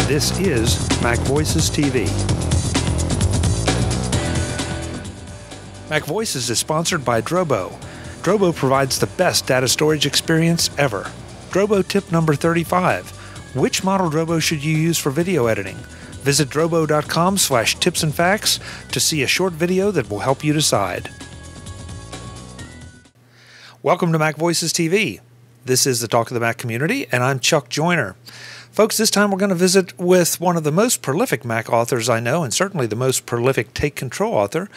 This is MacVoices TV. MacVoices is sponsored by Drobo. Drobo provides the best data storage experience ever. Drobo tip number 35. Which model Drobo should you use for video editing? Visit drobo.com/tips and facts to see a short video that will help you decide. Welcome to MacVoices TV. This is the Talk of the Mac community, and I'm Chuck Joyner. Folks, this time we're going to visit with one of the most prolific Mac authors I know, and certainly the most prolific Take Control author,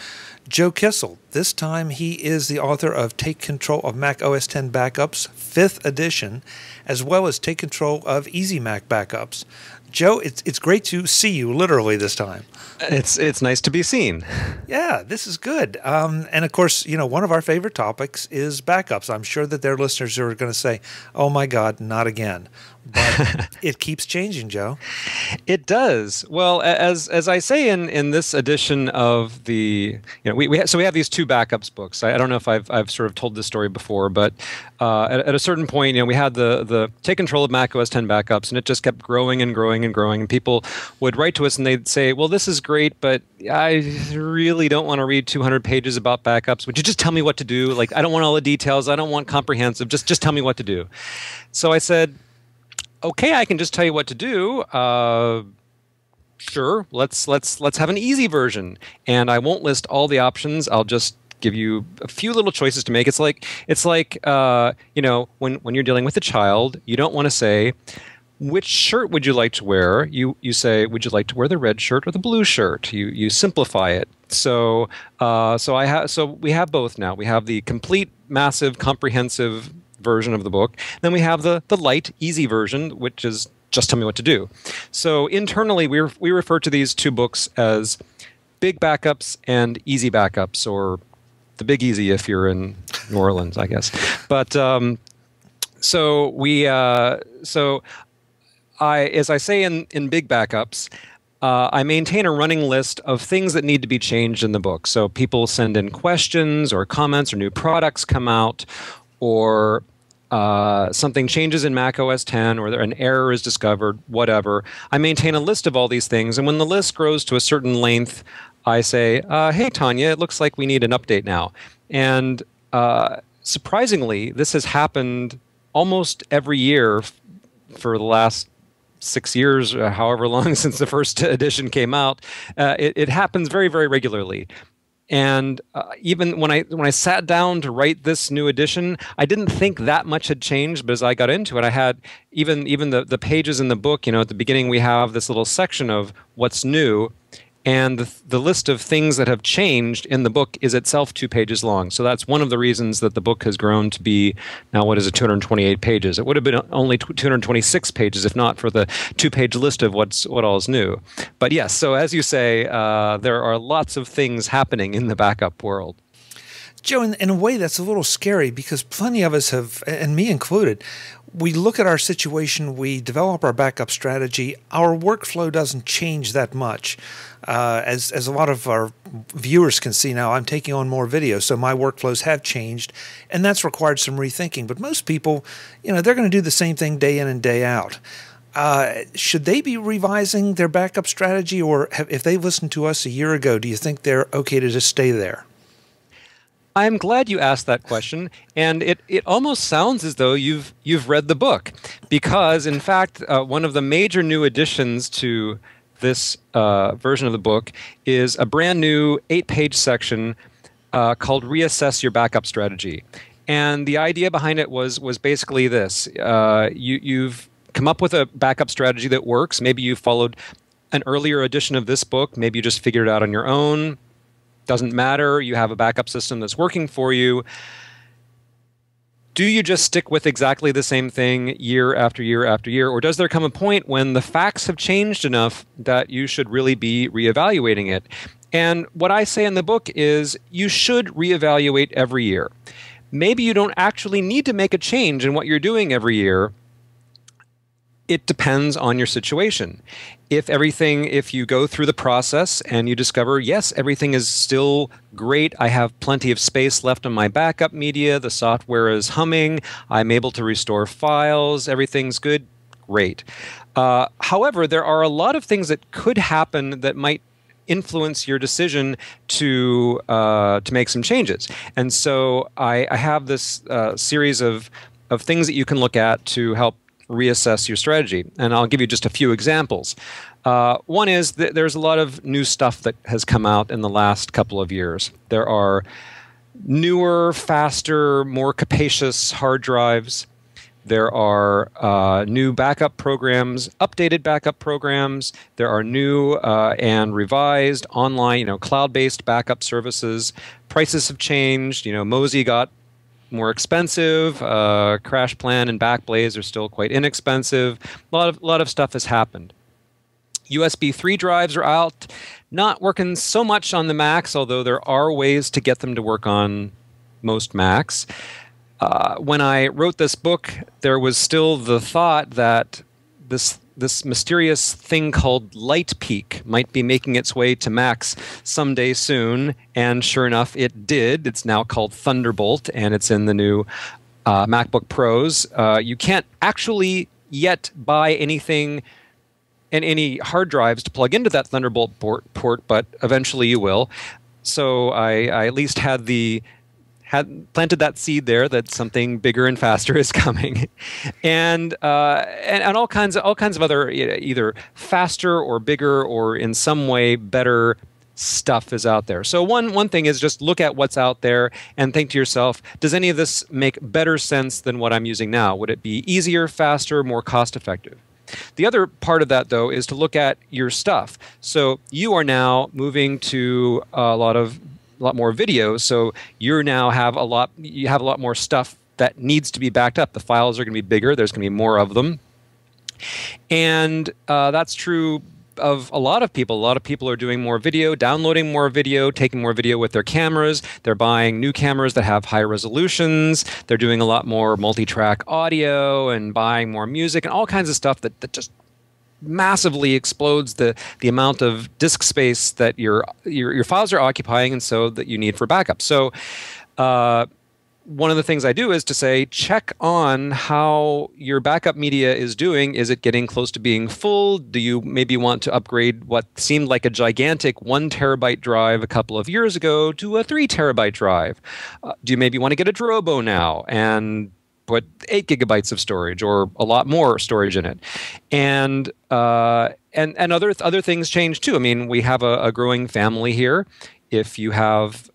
Joe Kissell. This time he is the author of Take Control of Mac OS X Backups, 5th edition, as well as Take Control of Easy Mac Backups. Joe, it's great to see you literally this time. It's nice to be seen. Yeah, this is good. And of course, you know, one of our favorite topics is backups. I'm sure that their listeners are going to say, "Oh my God, not again." But it keeps changing, Joe. It does. Well, as I say in this edition of the, you know, we have these two backups books. I don't know if I've sort of told this story before, but at a certain point, you know, we had the Take Control of Mac OS X Backups, and it just kept growing and growing and growing. And people would write to us and they'd say, "Well, this is great, but I really don't want to read 200 pages about backups. Would you just tell me what to do? Like, I don't want all the details. I don't want comprehensive. Just tell me what to do." So I said, "Okay, I can just tell you what to do. Sure, let's have an easy version, and I won't list all the options. I'll just give you a few little choices to make." It's like you know, when you're dealing with a child, you don't want to say, "Which shirt would you like to wear?" You say, "Would you like to wear the red shirt or the blue shirt?" You simplify it. So we have both now. We have the complete, massive, comprehensive version of the book. Then we have the light, easy version, which is just tell me what to do. So internally, we refer to these two books as Big Backups and Easy Backups, or the Big Easy if you're in New Orleans, I guess. But as I say in Big Backups, I maintain a running list of things that need to be changed in the book. So people send in questions or comments, or new products come out, or something changes in Mac OS X, or an error is discovered, whatever. I maintain a list of all these things, and when the list grows to a certain length, I say, "Hey, Tanya, it looks like we need an update now." And surprisingly, this has happened almost every year for the last 6 years, however long since the first edition came out. It happens very, very regularly. And even when I sat down to write this new edition, I didn't think that much had changed. But as I got into it, I had even the pages in the book. You know, at the beginning we have this little section of what's new, and the list of things that have changed in the book is itself 2 pages long. So that's one of the reasons that the book has grown to be now, what is it, 228 pages. It would have been only 226 pages if not for the 2-page list of what all is new. But yes, so as you say, there are lots of things happening in the backup world. Joe, in a way that's a little scary, because plenty of us have, and me included, we look at our situation, we develop our backup strategy, our workflow doesn't change that much. As a lot of our viewers can see now, I'm taking on more video, so my workflows have changed, and that's required some rethinking. But most people, you know, they're going to do the same thing day in and day out. Should they be revising their backup strategy, or if they listened to us a year ago, do you think they're okay to just stay there? I'm glad you asked that question, and it almost sounds as though you've read the book, because in fact one of the major new additions to this version of the book is a brand new 8-page section called Reassess Your Backup Strategy. And the idea behind it was basically this: you've come up with a backup strategy that works. Maybe you followed an earlier edition of this book. Maybe you just figured it out on your own. Doesn't matter. You have a backup system that's working for you. Do you just stick with exactly the same thing year after year after year? Or does there come a point when the facts have changed enough that you should really be reevaluating it? And what I say in the book is you should reevaluate every year. Maybe you don't actually need to make a change in what you're doing every year. It depends on your situation. If you go through the process and you discover, yes, everything is still great, I have plenty of space left on my backup media, the software is humming, I'm able to restore files, everything's good, rate. However, there are a lot of things that could happen that might influence your decision to make some changes. And so I have this series of things that you can look at to help reassess your strategy. And I'll give you just a few examples. One is that there's a lot of new stuff that has come out in the last couple of years. There are newer, faster, more capacious hard drives. There are new backup programs, updated backup programs. There are new and revised online, cloud-based backup services. Prices have changed. Mozy got more expensive. CrashPlan and Backblaze are still quite inexpensive. A lot of stuff has happened. USB 3 drives are out, not working so much on the Macs, although there are ways to get them to work on most Macs. When I wrote this book, there was still the thought that this mysterious thing called LightPeak might be making its way to Macs someday soon, and sure enough, it did. It's now called Thunderbolt, and it's in the new MacBook Pros. You can't actually yet buy anything and any hard drives to plug into that Thunderbolt port, but eventually you will. So I at least had planted that seed there that something bigger and faster is coming, and all kinds of other either faster or bigger or in some way better stuff is out there. So one thing is just look at what's out there and think to yourself, does any of this make better sense than what I'm using now? Would it be easier, faster, more cost effective? The other part of that, though, is to look at your stuff. So you are now moving to a lot more video. So you now have a lot more stuff that needs to be backed up. The files are going to be bigger. There's going to be more of them. And that's true of a lot of people. A lot of people are doing more video, downloading more video, taking more video with their cameras. They're buying new cameras that have high resolutions. They're doing a lot more multi-track audio and buying more music and all kinds of stuff that just massively explodes the amount of disk space that your files are occupying, and so that you need for backup. So one of the things I do is to say, check on how your backup media is doing. Is it getting close to being full? Do you maybe want to upgrade what seemed like a gigantic 1 terabyte drive a couple of years ago to a 3 terabyte drive? Do you maybe want to get a Drobo now and put 8 gigabytes of storage or a lot more storage in it? And other things change too. I mean, we have a growing family here. If you have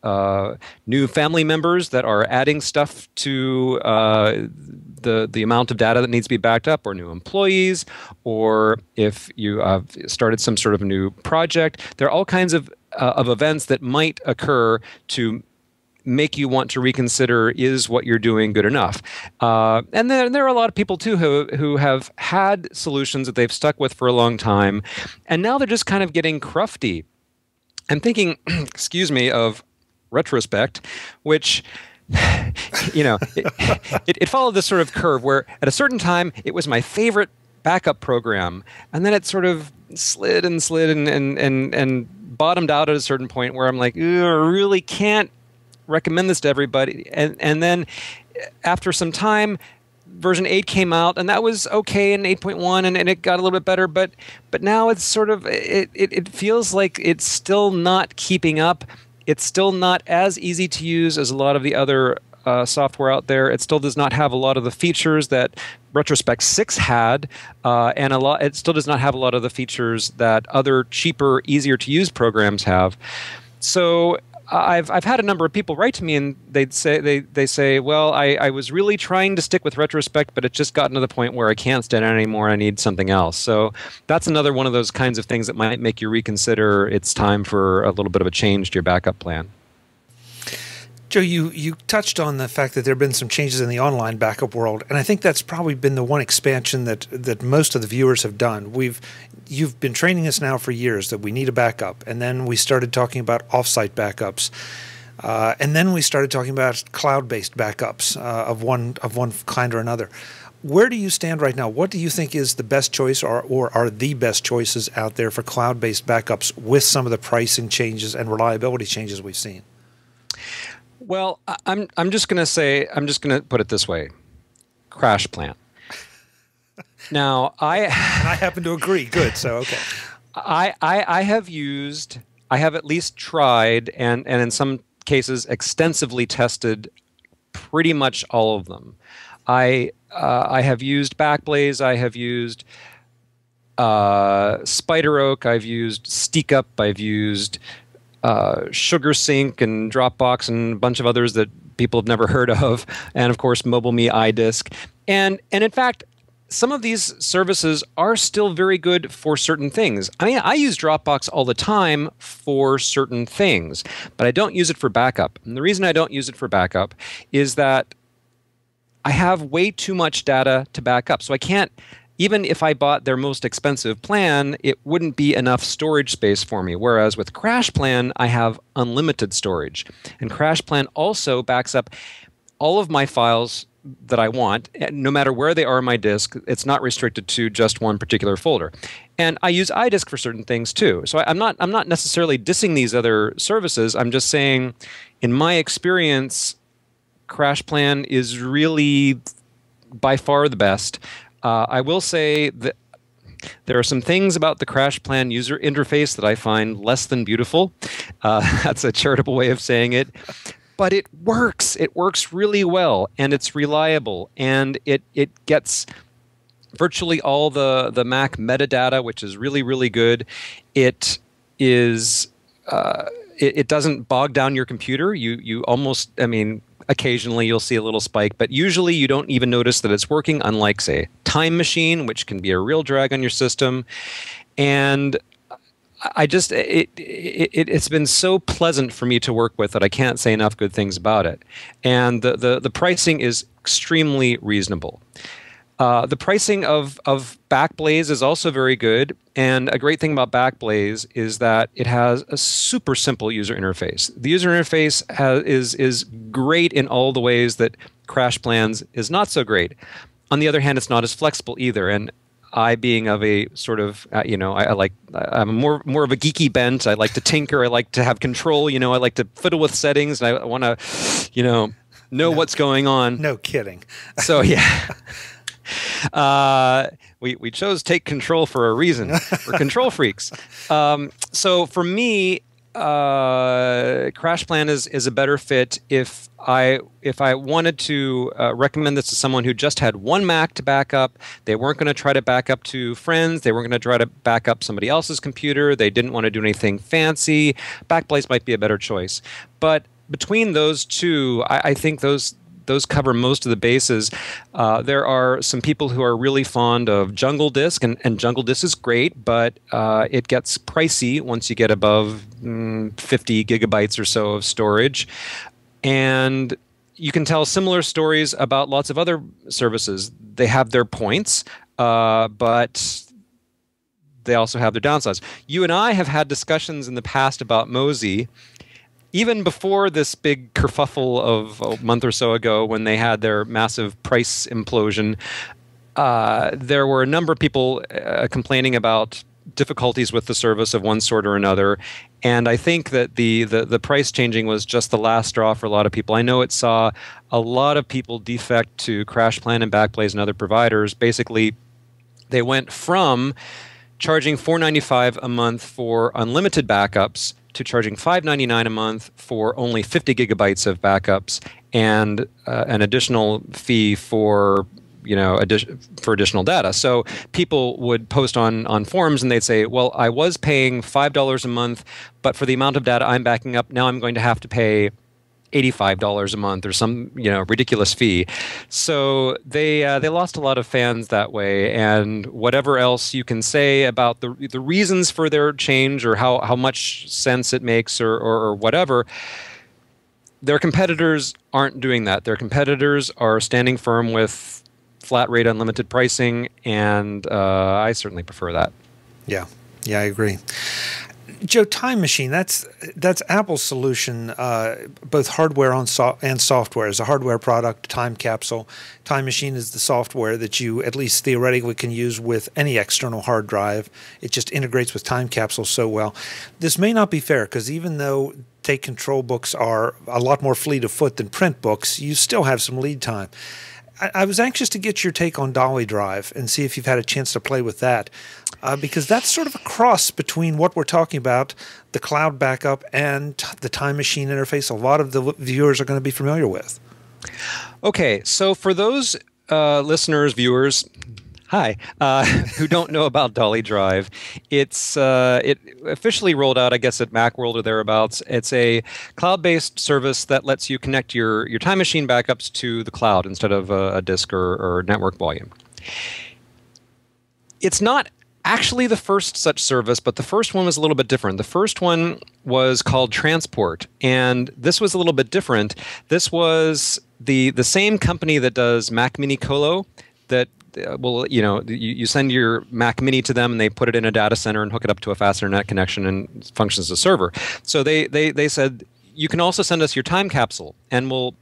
new family members that are adding stuff to the amount of data that needs to be backed up, or new employees, or if you have started some sort of new project, there are all kinds of events that might occur to make you want to reconsider, is what you're doing good enough? And then there are a lot of people too who have had solutions that they've stuck with for a long time, and now they're just kind of getting crufty. I'm thinking, excuse me, of Retrospect, which, it followed this sort of curve where at a certain time it was my favorite backup program, and then it sort of slid and bottomed out at a certain point where I'm like, I really can't recommend this to everybody. And then after some time, version 8 came out, and that was okay in 8.1, and it got a little bit better, but now it's sort of, it feels like it's still not keeping up. It's still not as easy to use as a lot of the other software out there. It still does not have a lot of the features that Retrospect 6 had, and it still does not have a lot of the features that other cheaper, easier to use programs have. So I've had a number of people write to me, and they say, well, I was really trying to stick with Retrospect, but it's just gotten to the point where I can't stand it anymore. I need something else. So that's another one of those kinds of things that might make you reconsider it's time for a little bit of a change to your backup plan. Joe, you touched on the fact that there have been some changes in the online backup world, and I think that's probably been the one expansion that most of the viewers have done. You've been training us now for years that we need a backup, and then we started talking about offsite backups, and then we started talking about cloud-based backups of one kind or another. Where do you stand right now? What do you think is the best choice, or are the best choices out there for cloud-based backups with some of the pricing changes and reliability changes we've seen? Well, I'm just going to put it this way: CrashPlan. Now, and I happen to agree. Good. So, okay. I have at least tried and in some cases extensively tested pretty much all of them. I have used Backblaze. I have used Spider Oak. I've used SteakUp. I've used SugarSync and Dropbox and a bunch of others that people have never heard of, and of course MobileMe iDisk. And in fact, some of these services are still very good for certain things. I mean, I use Dropbox all the time for certain things, but I don't use it for backup. And the reason I don't use it for backup is that I have way too much data to back up. So I can't, even if I bought their most expensive plan, it wouldn't be enough storage space for me. Whereas with CrashPlan, I have unlimited storage. And CrashPlan also backs up all of my files that I want, no matter where they are on my disk. It's not restricted to just one particular folder. And I use iDisk for certain things too. So I'm not necessarily dissing these other services. I'm just saying, in my experience, CrashPlan is really by far the best. I will say that there are some things about the CrashPlan user interface that I find less than beautiful. That's a charitable way of saying it. But it works. It works really well, and it's reliable, and it gets virtually all the Mac metadata, which is really, really good. It is it doesn't bog down your computer. You almost, I mean, occasionally you'll see a little spike, but usually you don't even notice that it's working, unlike, say, Time Machine, which can be a real drag on your system. And it's been so pleasant for me to work with that I can't say enough good things about it. And the pricing is extremely reasonable. The pricing of Backblaze is also very good. And a great thing about Backblaze is that it has a super simple user interface. The user interface is great in all the ways that CrashPlan's is not so great. On the other hand, it's not as flexible either. And I, being of a sort of, I'm more of a geeky bent. I like to tinker. I like to have control. I like to fiddle with settings. And I want to, know what's going on. No kidding. So, yeah. We chose Take Control for a reason. We're control freaks. So for me, CrashPlan is a better fit if I wanted to recommend this to someone who just had one Mac to back up. They weren't going to try to back up to friends. They weren't going to try to back up somebody else's computer. They didn't want to do anything fancy. Backblaze might be a better choice. But between those two, I think those cover most of the bases. There are some people who are really fond of Jungle Disk, and Jungle Disk is great, but it gets pricey once you get above 50 gigabytes or so of storage. And you can tell similar stories about lots of other services. They have their points, but they also have their downsides. You and I have had discussions in the past about Mozy. Even before this big kerfuffle of a month or so ago when they had their massive price implosion, there were a number of people complaining about difficulties with the service of one sort or another. And I think that the price changing was just the last straw for a lot of people. I know it saw a lot of people defect to CrashPlan and Backblaze and other providers. Basically, they went from charging $4.95 a month for unlimited backups to charging $5.99 a month for only 50 gigabytes of backups and an additional fee for additional data. So people would post on forums and they'd say, well, I was paying $5 a month, but for the amount of data I'm backing up, now I'm going to have to pay $85 a month or some ridiculous fee. So they lost a lot of fans that way. And whatever else you can say about the reasons for their change or how much sense it makes or whatever, their competitors aren't doing that. Their competitors are standing firm with flat rate unlimited pricing, and I certainly prefer that. Yeah, I agree. Joe, Time Machine, that's Apple's solution, both hardware and software. As a hardware product, Time Capsule. Time Machine is the software that you at least theoretically can use with any external hard drive. It just integrates with Time Capsule so well. This may not be fair because even though Take Control books are a lot more fleet of foot than print books, you still have some lead time. I was anxious to get your take on Dolly Drive and see if you've had a chance to play with that, because that's sort of a cross between what we're talking about, the cloud backup, and the Time Machine interface a lot of the viewers are going to be familiar with. Okay, so for those listeners, viewers, hi, who don't know about Dolly Drive, it officially rolled out, I guess, at Macworld or thereabouts. It's a cloud-based service that lets you connect your Time Machine backups to the cloud instead of a disk or network volume. It's not actually the first such service, but the first one was a little bit different. The first one was called Transport, and this was a little bit different. This was the same company that does Mac Mini Colo that you send your Mac Mini to them and they put it in a data center and hook it up to a fast internet connection and functions as a server. So they said, you can also send us your time capsule and we'll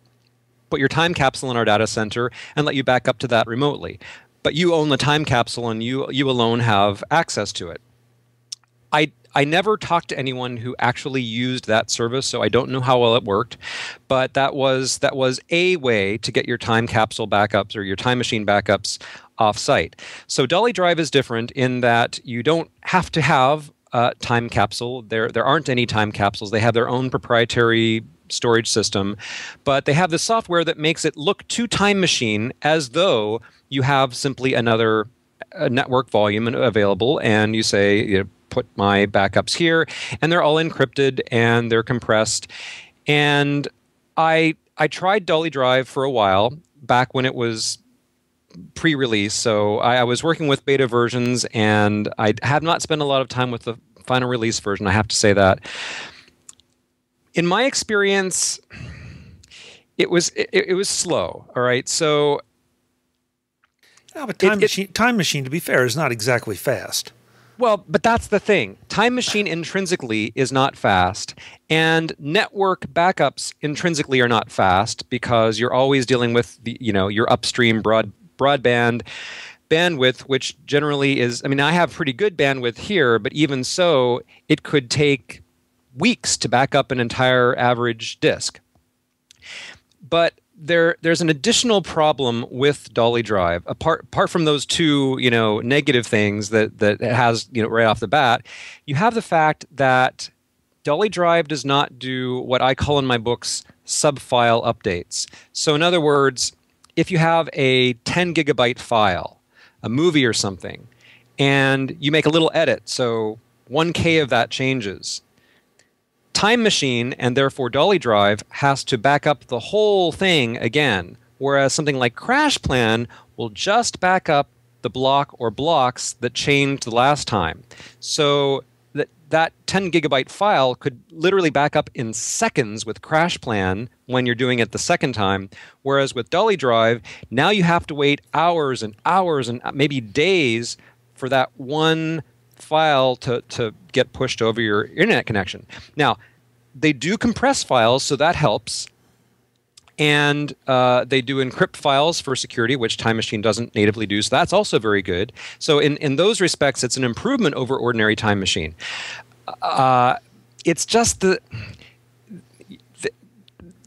put your time capsule in our data center and let you back up to that remotely. But you own the time capsule and you alone have access to it. I never talked to anyone who actually used that service, so I don't know how well it worked. But that was a way to get your time capsule backups or your time machine backups off-site. So Dolly Drive is different in that you don't have to have a time capsule. There aren't any time capsules. They have their own proprietary storage system, but they have the software that makes it look to Time Machine as though you have simply another network volume available, and you say, put my backups here, and they're all encrypted and they're compressed. And I tried Dolly Drive for a while back when it was pre-release, so I was working with beta versions, and I have not spent a lot of time with the final release version, I have to say that. In my experience, it was slow. All right, so but Time Machine, to be fair, is not exactly fast. Well, but that's the thing. Time Machine intrinsically is not fast, and network backups intrinsically are not fast because you're always dealing with your upstream broadband bandwidth, which generally is. I mean, I have pretty good bandwidth here, but even so, it could take weeks to back up an entire average disk. But there's an additional problem with Dolly Drive. Apart from those two, negative things that it has, right off the bat, you have the fact that Dolly Drive does not do what I call in my books subfile updates. So in other words, if you have a 10 gigabyte file, a movie or something, and you make a little edit, so 1K of that changes, Time Machine, and therefore Dolly Drive, has to back up the whole thing again, whereas something like Crash Plan will just back up the block or blocks that changed the last time. So that 10 gigabyte file could literally back up in seconds with Crash Plan when you're doing it the second time, whereas with Dolly Drive, now you have to wait hours and hours and maybe days for that one file to get pushed over your internet connection. Now, they do compress files, so that helps. And they do encrypt files for security, which Time Machine doesn't natively do, so that's also very good. So in those respects, it's an improvement over ordinary Time Machine. It's just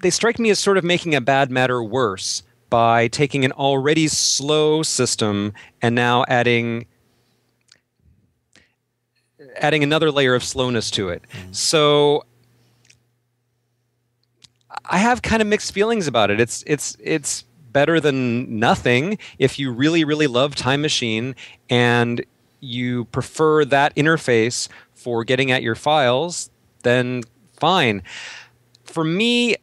they strike me as sort of making a bad matter worse by taking an already slow system and now adding another layer of slowness to it. So I have kind of mixed feelings about it. It's better than nothing if you really, really love Time Machine and you prefer that interface for getting at your files, then fine. For me,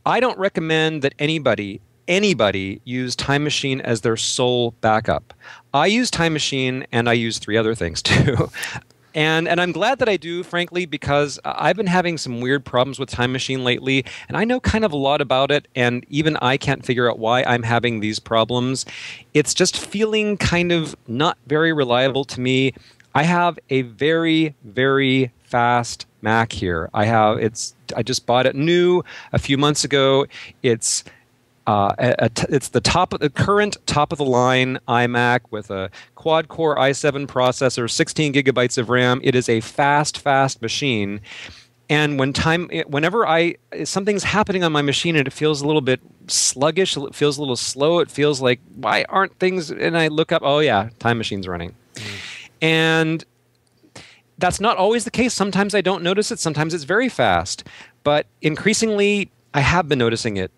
I don't recommend that anybody use Time Machine as their sole backup. I use Time Machine and I use 3 other things too. And I'm glad that I do, frankly, because I've been having some weird problems with Time Machine lately, and I know kind of a lot about it, and even I can't figure out why I'm having these problems. It's just feeling kind of not very reliable to me. I have a very, very fast Mac here. I just bought it new a few months ago. It's the current top of the line iMac with a quad-core i7 processor, 16 gigabytes of RAM. It is a fast machine. And whenever something's happening on my machine and it feels a little bit sluggish, it feels a little slow, it feels like, why aren't things, and I look up, oh yeah, time machine's running. And that's not always the case. Sometimes I don't notice it. Sometimes it's very fast. But increasingly, I have been noticing it.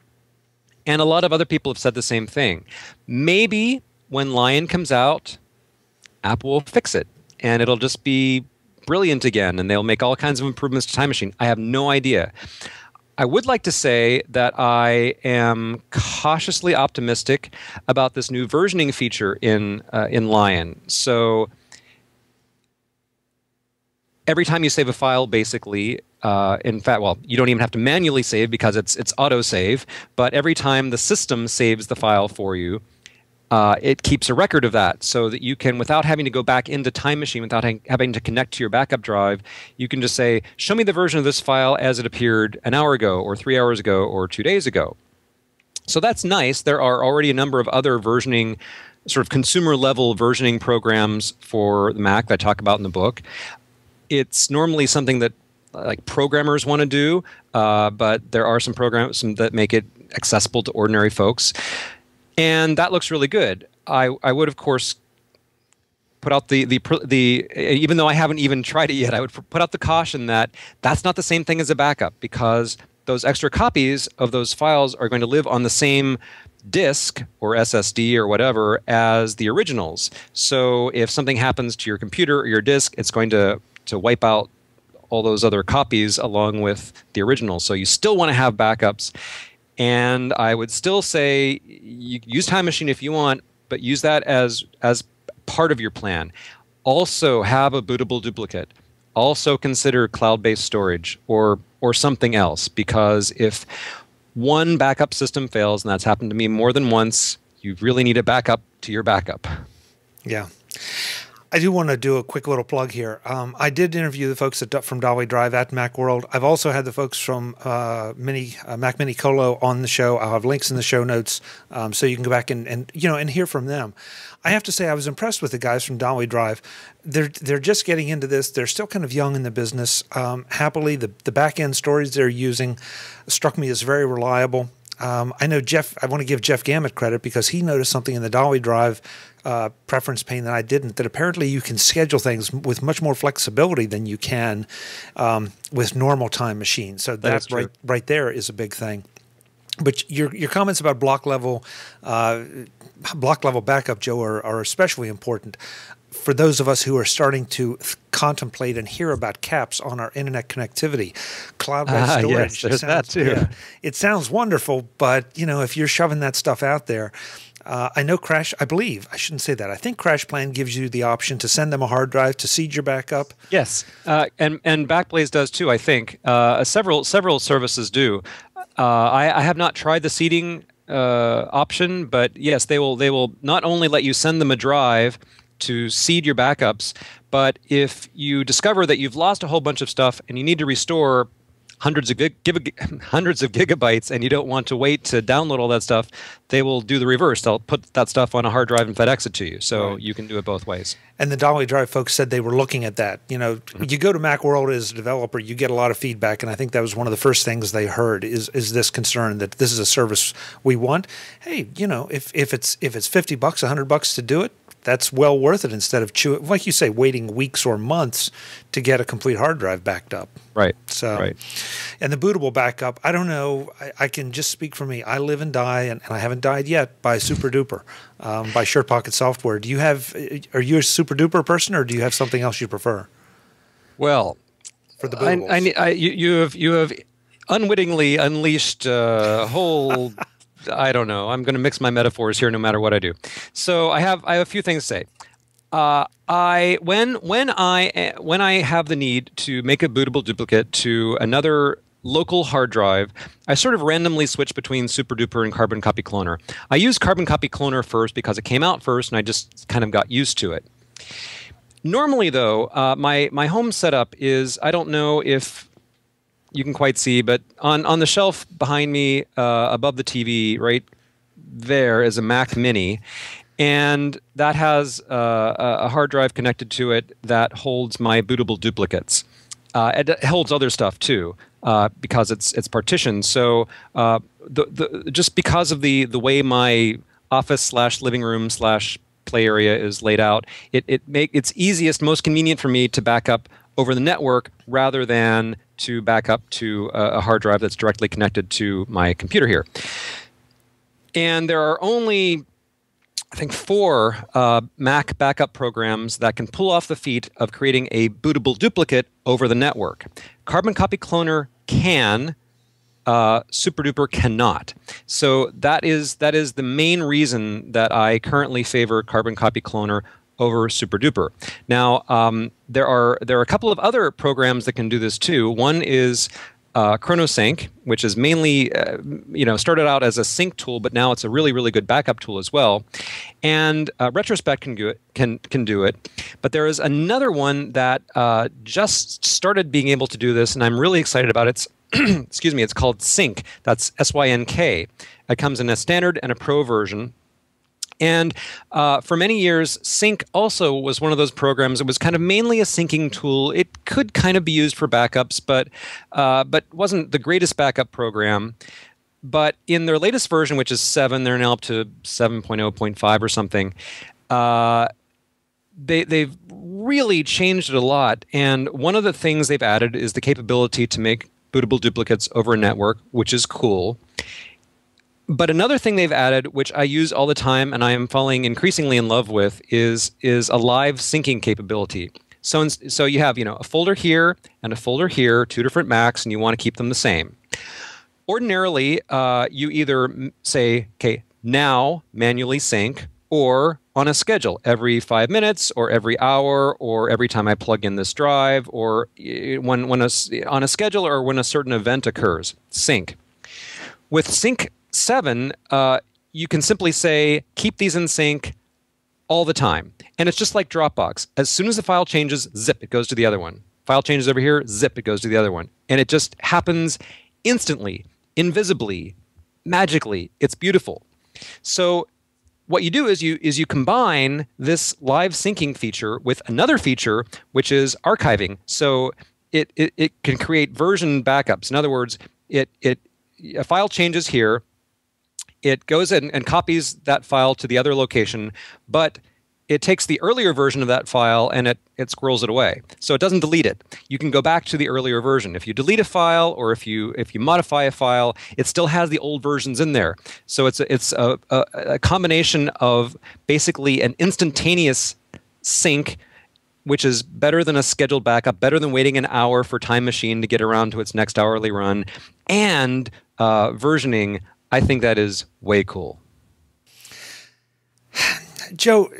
And a lot of other people have said the same thing. Maybe when Lion comes out, Apple will fix it. And it'll just be brilliant again. And they'll make all kinds of improvements to Time Machine. I have no idea. I would like to say that I am cautiously optimistic about this new versioning feature in Lion. So every time you save a file, basically, in fact, well, you don't even have to manually save because it's auto-save, but every time the system saves the file for you, it keeps a record of that so that you can, without having to go back into Time Machine, without having to connect to your backup drive, you can just say, show me the version of this file as it appeared an hour ago or 3 hours ago or 2 days ago. So that's nice. There are already a number of other versioning, sort of consumer-level versioning programs for the Mac that I talk about in the book. It's normally something that like programmers want to do, but there are some programs that make it accessible to ordinary folks. And that looks really good. I would, of course, put out the even though I haven't even tried it yet, I would put out the caution that that's not the same thing as a backup, because those extra copies of those files are going to live on the same disk or SSD or whatever as the originals. So if something happens to your computer or your disk, it's going to wipe out all those other copies along with the originals. So you still want to have backups. And I would still say you use Time Machine if you want, but use that as part of your plan. Also have a bootable duplicate. Also consider cloud-based storage or something else, because if one backup system fails, and that's happened to me more than once, you really need a backup to your backup. Yeah. I do want to do a quick little plug here. I did interview the folks from Dolly Drive at Macworld. I've also had the folks from Mac Mini Colo on the show. I'll have links in the show notes, so you can go back and hear from them. I have to say I was impressed with the guys from Dolly Drive. They're just getting into this. They're still kind of young in the business. Happily, the back end storage they're using struck me as very reliable. I know Jeff. I want to give Jeff Gamet credit because he noticed something in the Dolly Drive preference pane that I didn't. That apparently you can schedule things with much more flexibility than you can with normal Time Machine. So that right there is a big thing. But your comments about block level backup, Joe, are especially important for those of us who are starting to contemplate and hear about caps on our internet connectivity. Cloud-based storage. Yes, there's that too. Yeah, it sounds wonderful, but if you're shoving that stuff out there, I know I shouldn't say that. I think CrashPlan gives you the option to send them a hard drive to seed your backup. Yes, and Backblaze does too, I think. Several services do. I have not tried the seeding option, but yes, they will not only let you send them a drive to seed your backups, but if you discover that you've lost a whole bunch of stuff and you need to restore hundreds of gigabytes and you don't want to wait to download all that stuff, they will do the reverse. They'll put that stuff on a hard drive and FedEx it to you. So you can do it both ways. And the Dolly Drive folks said they were looking at that. You go to Macworld as a developer, you get a lot of feedback, and I think that was one of the first things they heard is this concern that this is a service we want. Hey, if it's $50, $100 to do it, that's well worth it instead of like you say, waiting weeks or months to get a complete hard drive backed up. Right. So, and the bootable backup, I don't know. I can just speak for me. I live and die, and I haven't died yet by SuperDuper, by SurePocket Software. Are you a SuperDuper person, or do you have something else you prefer? Well, for the bootables, you have unwittingly unleashed a whole. I don't know. I'm going to mix my metaphors here, no matter what I do. So I have a few things to say. When I have the need to make a bootable duplicate to another local hard drive, I sort of randomly switch between SuperDuper and Carbon Copy Cloner. I use Carbon Copy Cloner first because it came out first, and I just kind of got used to it. Normally, though, my home setup is, I don't know if you can quite see, but on the shelf behind me, above the TV, right there is a Mac Mini, and that has a hard drive connected to it that holds my bootable duplicates. It holds other stuff too, because it's partitioned. So just because of the way my office slash living room slash play area is laid out, it's easiest, most convenient for me to back up over the network rather than to back up to a hard drive that's directly connected to my computer here. And there are only, I think, 4 Mac backup programs that can pull off the feat of creating a bootable duplicate over the network. Carbon Copy Cloner can, SuperDuper cannot. So that is the main reason that I currently favor Carbon Copy Cloner over SuperDuper. Now, there are a couple of other programs that can do this too. One is ChronoSync, which is mainly, started out as a sync tool, but now it's a really, really good backup tool as well. And Retrospect can do it. But there is another one that just started being able to do this, and I'm really excited about it. It's excuse me, it's called Sync. That's SYNK. It comes in a standard and a pro version. And for many years, Sync also was one of those programs. It was kind of mainly a syncing tool. It could kind of be used for backups, but wasn't the greatest backup program. But in their latest version, which is 7, they're now up to 7.0.5 or something. They've really changed it a lot. And one of the things they've added is the capability to make bootable duplicates over a network, which is cool. But another thing they've added, which I use all the time and I am falling increasingly in love with, is a live syncing capability. So you have a folder here and a folder here, 2 different Macs, and you want to keep them the same. Ordinarily, you either say, okay, now manually sync, or on a schedule, every 5 minutes, or every hour, or every time I plug in this drive, or on a schedule, or when a certain event occurs, sync. With Sync 7, you can simply say, keep these in sync all the time. And it's just like Dropbox. As soon as the file changes, zip, it goes to the other one. File changes over here, zip, it goes to the other one. And it just happens instantly, invisibly, magically. It's beautiful. So what you do is you combine this live syncing feature with another feature, which is archiving. So it can create version backups. In other words, a file changes here. It goes in and copies that file to the other location, but it takes the earlier version of that file and it squirrels it away. So it doesn't delete it. You can go back to the earlier version. If you delete a file or if you modify a file, it still has the old versions in there. So it's a combination of basically an instantaneous sync, which is better than a scheduled backup, better than waiting an hour for Time Machine to get around to its next hourly run, and versioning. I think that is way cool. Joe,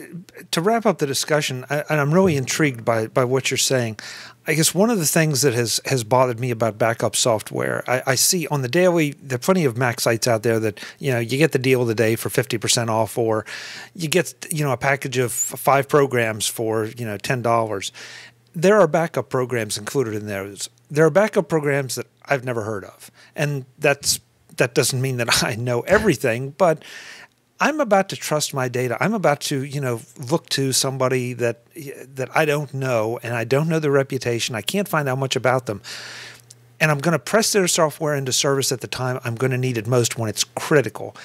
to wrap up the discussion, and I'm really intrigued by what you're saying. I guess one of the things that has bothered me about backup software, I see on the daily, there are plenty of Mac sites out there that, you get the deal of the day for 50% off, or you get, a package of 5 programs for, $10. There are backup programs included in those. There are backup programs that I've never heard of. And that doesn't mean that I know everything, but I'm about to trust my data. I'm about to, look to somebody that I don't know, and I don't know their reputation. I can't find out much about them. And I'm going to press their software into service at the time I'm going to need it most, when it's critical.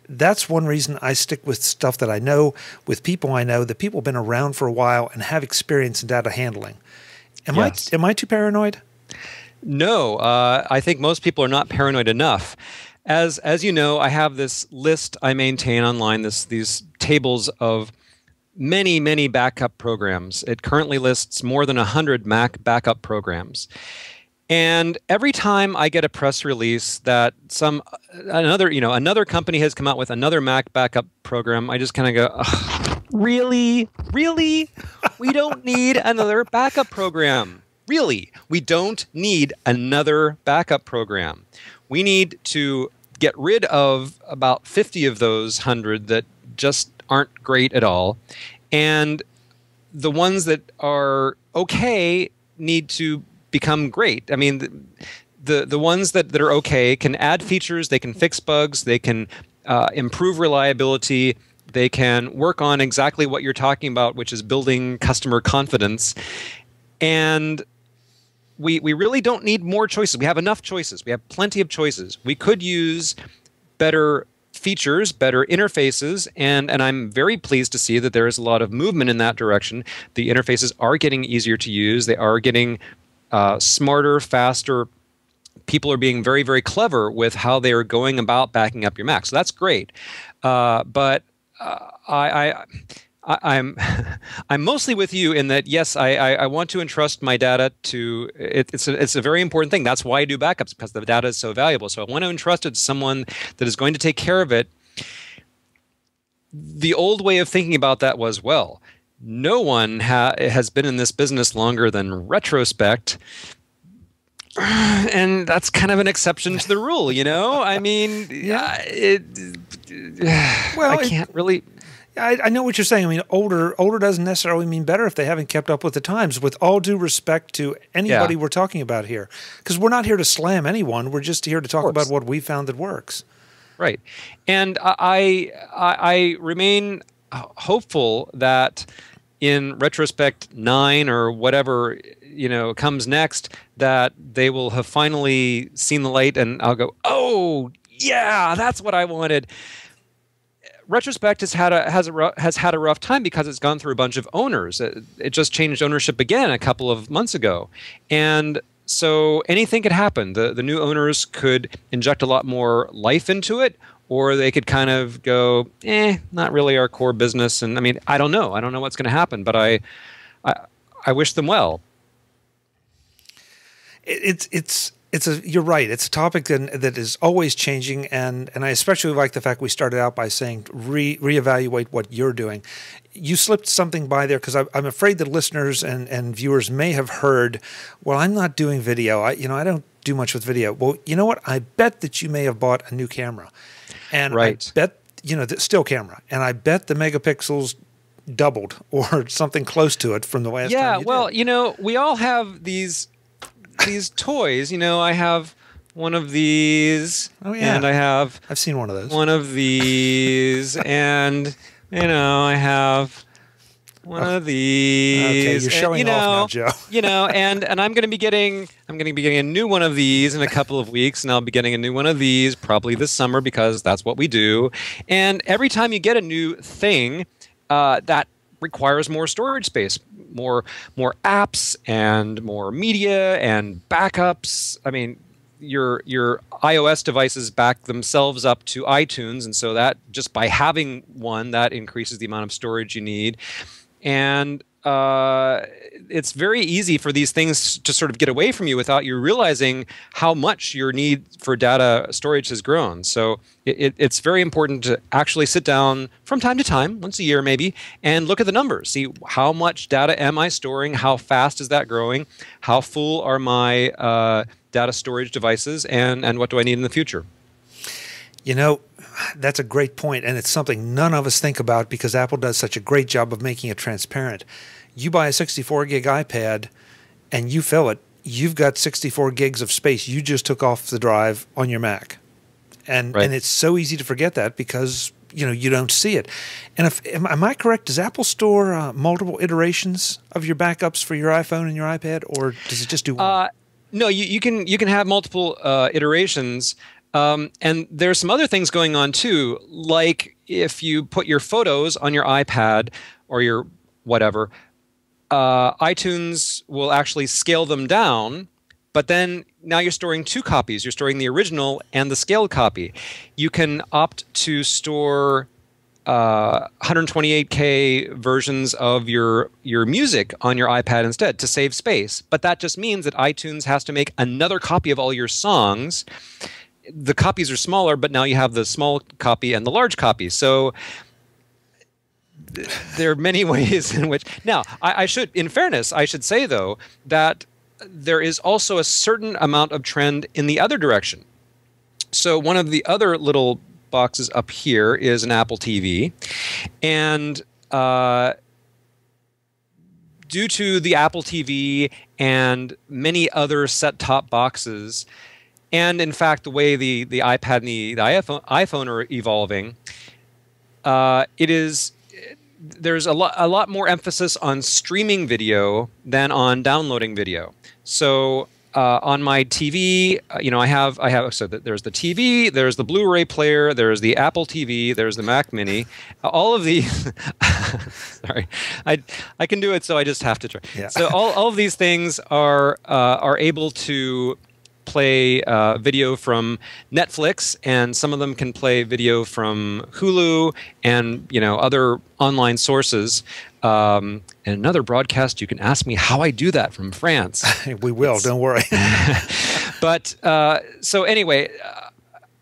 That's one reason I stick with stuff that I know, with people I know, that people have been around for a while and have experience in data handling. Am I too paranoid? No, I think most people are not paranoid enough. As you know, I have this list I maintain online, these tables of many, many backup programs. It currently lists more than 100 Mac backup programs. And every time I get a press release that another company has come out with another Mac backup program, I just kind of go, ugh, really? Really? We don't need another backup program. Really? We don't need another backup program. We need to get rid of about 50 of those 100 that just aren't great at all. And the ones that are okay need to become great. I mean, the ones that are okay can add features, they can fix bugs, they can improve reliability, they can work on exactly what you're talking about, which is building customer confidence. And we really don't need more choices. We have enough choices. We have plenty of choices. We could use better features, better interfaces, and I'm very pleased to see that there is a lot of movement in that direction. The interfaces are getting easier to use. They are getting smarter, faster. People are being very, very clever with how they are going about backing up your Mac. So that's great. But I'm I'm mostly with you in that, yes, I want to entrust my data to it's a very important thing. That's why I do backups, because the data is so valuable. So I want to entrust it to someone that is going to take care of it. The old way of thinking about that was, well, no one has been in this business longer than Retrospect. And that's kind of an exception to the rule, you know? I mean, I can't really... I know what you're saying. I mean, older doesn't necessarily mean better if they haven't kept up with the times, with all due respect to anybody we're talking about here. Because we're not here to slam anyone. We're just here to talk about what we found that works. Right. And I remain hopeful that in Retrospect 9 or whatever, you know, comes next, that they will have finally seen the light and I'll go, oh, yeah, that's what I wanted. Retrospect has had a rough time because it's gone through a bunch of owners. It just changed ownership again a couple of months ago, and so anything could happen. The new owners could inject a lot more life into it, or they could kind of go, not really our core business. And I mean, I don't know what's going to happen, but I wish them well. You're right. It's a topic that is always changing, and I especially like the fact we started out by saying reevaluate what you're doing. You slipped something by there because I'm afraid that listeners and viewers may have heard, well, I'm not doing video. I don't do much with video. Well, you know what? I bet that you may have bought a new camera, and I bet the still camera, and I bet the megapixels doubled or something close to it from the last time you did. Yeah, well, we all have these toys. I have one of these. Oh yeah. And I've seen one of those. One of these and I have one of these. Okay, you're showing off now, Joe. And I'm going to be getting a new one of these in a couple of weeks, and I'll be getting a new one of these probably this summer because that's what we do. And every time you get a new thing, that requires more storage space, more apps and more media and backups. I mean, your iOS devices back themselves up to iTunes, and so that just by having one, that increases the amount of storage you need. And it's very easy for these things to sort of get away from you without you realizing how much your need for data storage has grown. So it's very important to actually sit down from time to time, once a year maybe, and look at the numbers. See how much data am I storing? How fast is that growing? How full are my data storage devices? And what do I need in the future? That's a great point, and it's something none of us think about because Apple does such a great job of making it transparent. You buy a 64 gig iPad and you fill it, you've got 64 gigs of space you just took off the drive on your Mac. And it's so easy to forget that because you don't see it. And am I correct? Does Apple store multiple iterations of your backups for your iPhone and your iPad, or does it just do one? No, you can have multiple iterations. And there's some other things going on too, like if you put your photos on your iPad or your whatever, iTunes will actually scale them down, but then now you're storing two copies. You're storing the original and the scaled copy. You can opt to store 128K versions of your music on your iPad instead to save space. But that just means that iTunes has to make another copy of all your songs. The copies are smaller, but now you have the small copy and the large copy. So there are many ways in which... Now, in fairness, I should say, though, that there is also a certain amount of trend in the other direction. So one of the other little boxes up here is an Apple TV. And due to the Apple TV and many other set-top boxes... And in fact, the way the iPad and the iPhone are evolving, there's a lot more emphasis on streaming video than on downloading video. So on my TV, I have so that there's the TV, there's the Blu-ray player, there's the Apple TV, there's the Mac Mini. All of these, sorry, I can do it, so I just have to try. Yeah. So all of these things are able to play video from Netflix, and some of them can play video from Hulu and other online sources. And another broadcast, you can ask me how I do that from France. We will, don't worry. But so anyway,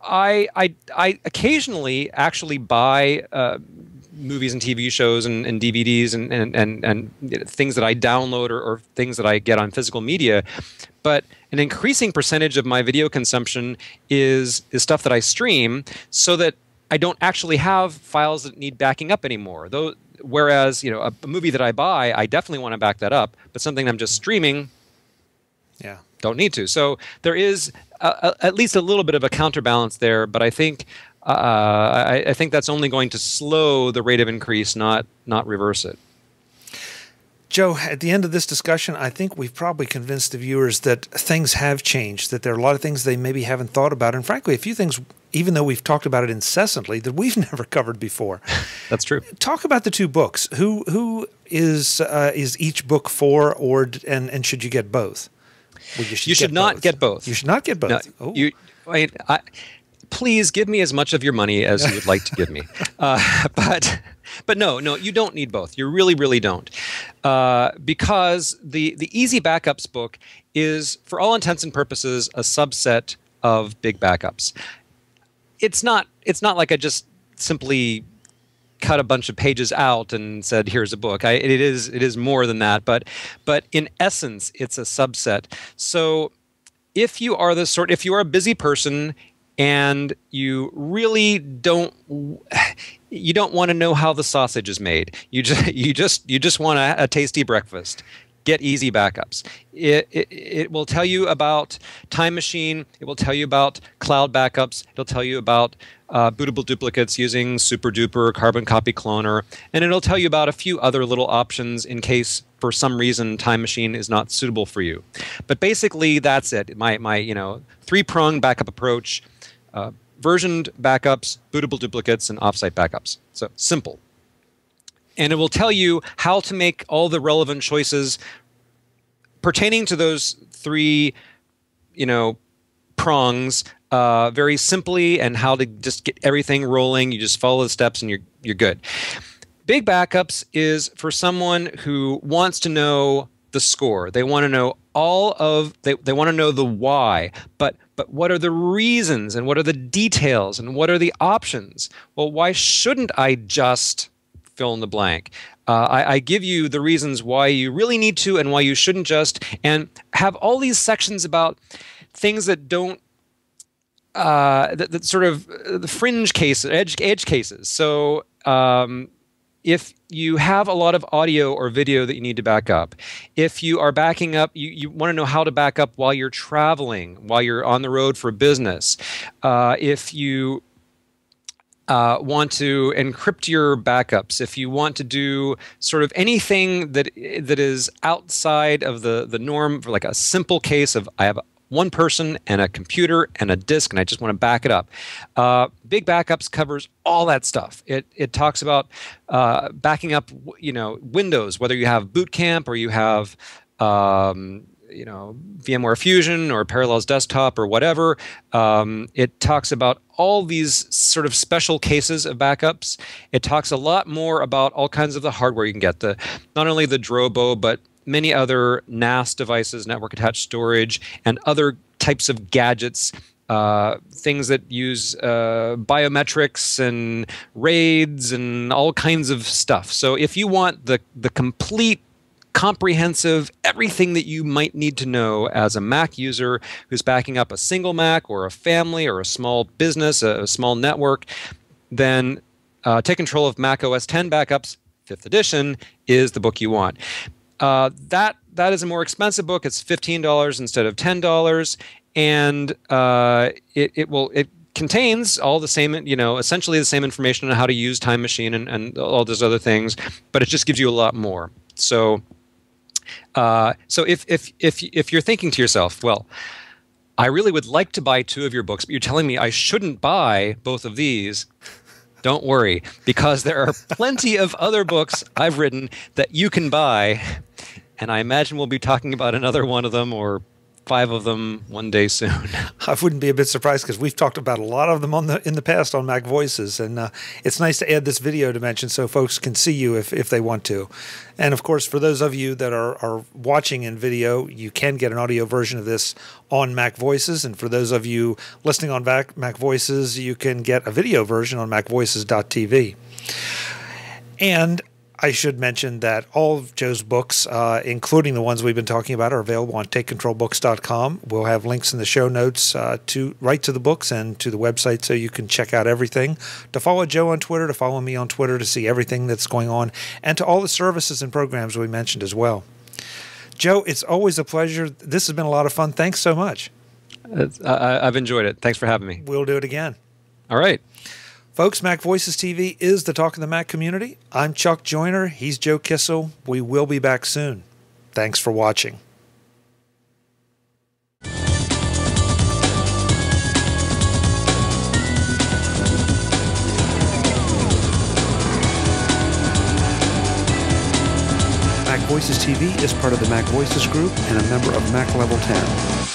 I occasionally actually buy movies and TV shows and DVDs and things that I download or things that I get on physical media. But an increasing percentage of my video consumption is stuff that I stream, so that I don't actually have files that need backing up anymore. Whereas a movie that I buy, I definitely want to back that up, but something I'm just streaming, don't need to. So there is at least a little bit of a counterbalance there, but I think I think that's only going to slow the rate of increase, not reverse it. Joe, at the end of this discussion, I think we've probably convinced the viewers that things have changed, that there are a lot of things they maybe haven't thought about, and frankly, a few things, even though we've talked about it incessantly, that we've never covered before. That's true. Talk about the two books. Who is each book for, and should you get both? Well, you should not get both. You should not get both. No, please give me as much of your money as you would like to give me. But no, you don't need both. You really, really don't. Because the Easy Backups book is, for all intents and purposes, a subset of Big Backups. It's not like I just simply cut a bunch of pages out and said, here's a book. It is more than that, but in essence, it's a subset. So if you are a busy person and you really don't want to know how the sausage is made, you just want a tasty breakfast, get Easy Backups. It will tell you about Time Machine. It will tell you about cloud backups. It'll tell you about bootable duplicates using Super Duper, Carbon Copy Cloner, and it'll tell you about a few other little options in case for some reason Time Machine is not suitable for you. But basically, that's it. My three-pronged backup approach: versioned backups, bootable duplicates, and offsite backups. So simple. And it will tell you how to make all the relevant choices pertaining to those three, prongs very simply, and how to just get everything rolling. You just follow the steps and you're good. Big Backups is for someone who wants to know the score. They want to know they want to know the why, but what are the reasons, and what are the details, and what are the options? Well, why shouldn't I just fill in the blank? I give you the reasons why you really need to and why you shouldn't just, and have all these sections about things that don't that sort of the fringe cases, edge cases. So if you have a lot of audio or video that you need to back up, if you are backing up, you want to know how to back up while you're traveling, while you're on the road for business. If you want to encrypt your backups, if you want to do sort of anything that is outside of the norm, for like a simple case of I have one person and a computer and a disk, and I just want to back it up. Big Backups covers all that stuff. It talks about backing up, Windows, whether you have Boot Camp or you have VMware Fusion or Parallels Desktop or whatever. It talks about all these sort of special cases of backups. It talks a lot more about all kinds of the hardware you can get, not only the Drobo, but many other NAS devices, network attached storage, and other types of gadgets, things that use biometrics and RAIDs and all kinds of stuff. So if you want the complete, comprehensive, everything that you might need to know as a Mac user who's backing up a single Mac or a family or a small business, a small network, then Take Control of Mac OS X Backups, 5th edition, is the book you want. That is a more expensive book. It's $15 instead of $10, and it contains all the same, essentially the same information on how to use Time Machine and all those other things, but it just gives you a lot more. So, if you're thinking to yourself, well, I really would like to buy 2 of your books, but you're telling me I shouldn't buy both of these. Don't worry, because there are plenty of other books I've written that you can buy, and I imagine we'll be talking about another one of them or 5 of them one day soon. I wouldn't be a bit surprised because we've talked about a lot of them in the past on MacVoices, and it's nice to add this video dimension so folks can see you if they want to. And of course, for those of you that are watching in video, you can get an audio version of this on MacVoices, and for those of you listening on MacVoices, you can get a video version on MacVoices.tv. And I should mention that all of Joe's books, including the ones we've been talking about, are available on TakeControlBooks.com. We'll have links in the show notes right to the books and to the website so you can check out everything. To follow Joe on Twitter, to follow me on Twitter to see everything that's going on, and to all the services and programs we mentioned as well. Joe, it's always a pleasure. This has been a lot of fun. Thanks so much. I've enjoyed it. Thanks for having me. We'll do it again. All right. Folks, MacVoices TV is the talk of the Mac community. I'm Chuck Joyner. He's Joe Kissell. We will be back soon. Thanks for watching. MacVoices TV is part of the MacVoices Group and a member of Mac Level 10.